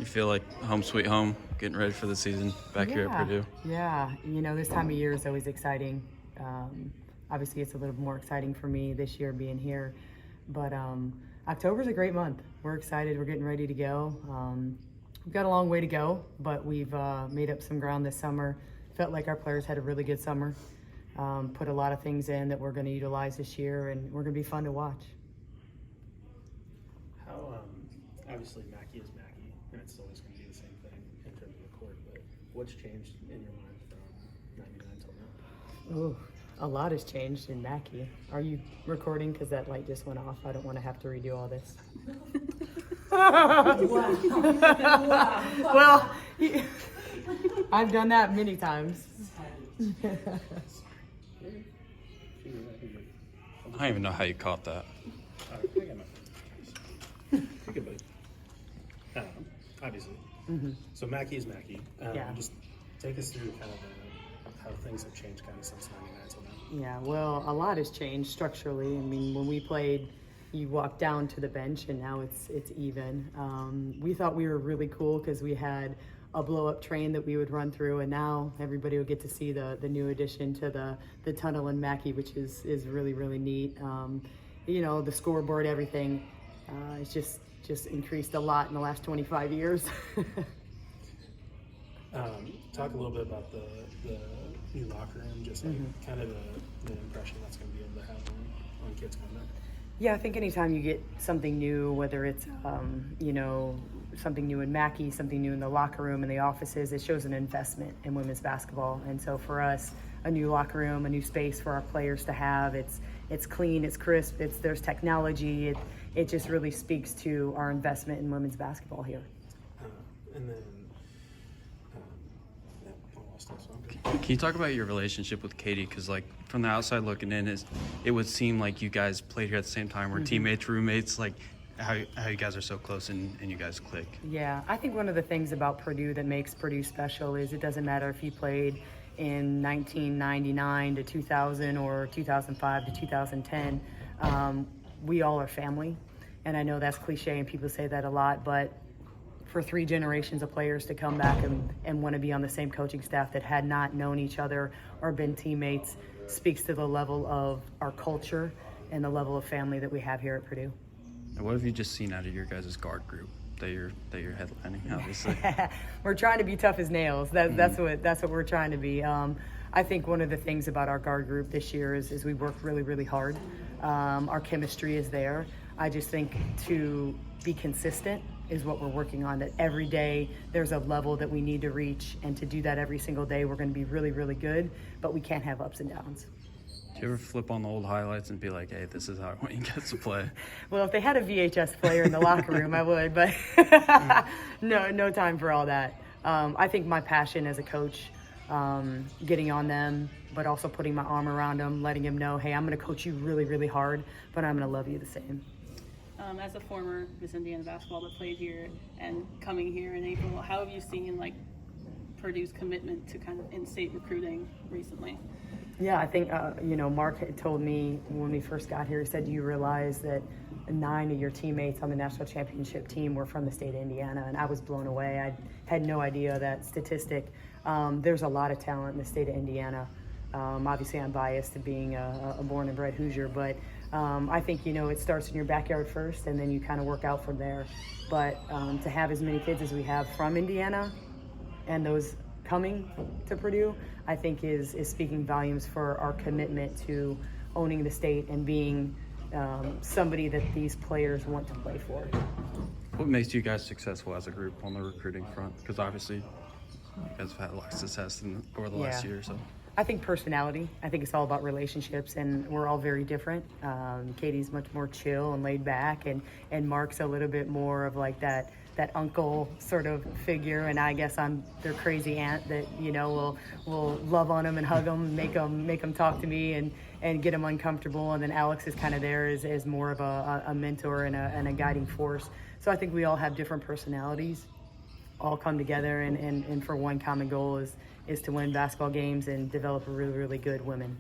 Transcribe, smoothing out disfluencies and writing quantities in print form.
feel like home sweet home, getting ready for the season back here at Purdue? Yeah, this time of year is always exciting. Obviously, it's a little more exciting for me this year being here. But October's a great month. We're excited. We're getting ready to go. We've got a long way to go, but we've made up some ground this summer. Felt like our players had a really good summer. Put a lot of things in that we're going to utilize this year, and we're going to be fun to watch. How, obviously, Mackey is Mackey, and it's always going to be the same thing in terms of the court, but what's changed in your mind from 99 till now? Ooh, a lot has changed in Mackey. Are you recording? Because that light just went off. I don't want to have to redo all this. Well, I've done that many times. I don't even know how you caught that. Obviously. So Mackey is Mackey. Just take us through kind of how things have changed kind of since 99 till now. Yeah, well, a lot has changed structurally. I mean, when we played, you walk down to the bench, and now it's even. We thought we were really cool because we had a blow-up train that we would run through, and now everybody will get to see the new addition to the tunnel in Mackey, which is really, really neat. The scoreboard, everything, it's just increased a lot in the last 25 years. Talk a little bit about the new locker room, just like kind of the impression that's going to be able to have on kids coming up. Yeah, I think anytime you get something new, whether it's, something new in Mackey, something new in the locker room, in the offices, it shows an investment in women's basketball. And so for us, a new locker room, a new space for our players to have, it's clean, it's crisp, there's technology, it just really speaks to our investment in women's basketball here. And then, Can you talk about your relationship with Katie? Because, like, from the outside looking in, it would seem like you guys played here at the same time. We're teammates, roommates, like how you guys are so close and you guys click. Yeah, I think one of the things about Purdue that makes Purdue special is it doesn't matter if you played in 1999 to 2000 or 2005 to 2010. We all are family. And I know that's cliche and people say that a lot, but for 3 generations of players to come back and want to be on the same coaching staff that had not known each other or been teammates speaks to the level of our culture and the level of family that we have here at Purdue. And what have you just seen out of your guys' guard group that you're headlining, obviously? We're trying to be tough as nails. That's what we're trying to be. I think one of the things about our guard group this year is we work really, really hard. Our chemistry is there. I just think to be consistent is what we're working on, that every day there's a level that we need to reach, and to do that every single day we're going to be really, really good, but we can't have ups and downs. Do you ever flip on the old highlights and be like, hey, this is how I want you guys to play? Well, if they had a VHS player in the locker room, I would, but no time for all that. I think my passion as a coach, getting on them, but also putting my arm around them, letting them know, hey, I'm going to coach you really, really hard, but I'm going to love you the same. As a former Miss Indiana basketball that played here and coming here in April, how have you seen Purdue's commitment to kind of in-state recruiting recently? Yeah, I think, Mark had told me when we first got here, he said, do you realize that 9 of your teammates on the national championship team were from the state of Indiana? And I was blown away. I had no idea that statistic. There's a lot of talent in the state of Indiana. Obviously, I'm biased to being a born and bred Hoosier, but I think, it starts in your backyard first, and then you kind of work out from there. But to have as many kids as we have from Indiana and those coming to Purdue, I think is speaking volumes for our commitment to owning the state and being somebody that these players want to play for. What makes you guys successful as a group on the recruiting front? Because obviously you guys have had a lot of success over the last year or so. I think personality. I think it's all about relationships, and we're all very different. Katie's much more chill and laid back, and Mark's a little bit more of like that uncle sort of figure, and I guess I'm their crazy aunt that will love on them and hug them, make them talk to me and get them uncomfortable. And then Alex is kind of there as more of a mentor and a guiding force. So I think we all have different personalities, all come together and for one common goal is to win basketball games and develop really, really good women.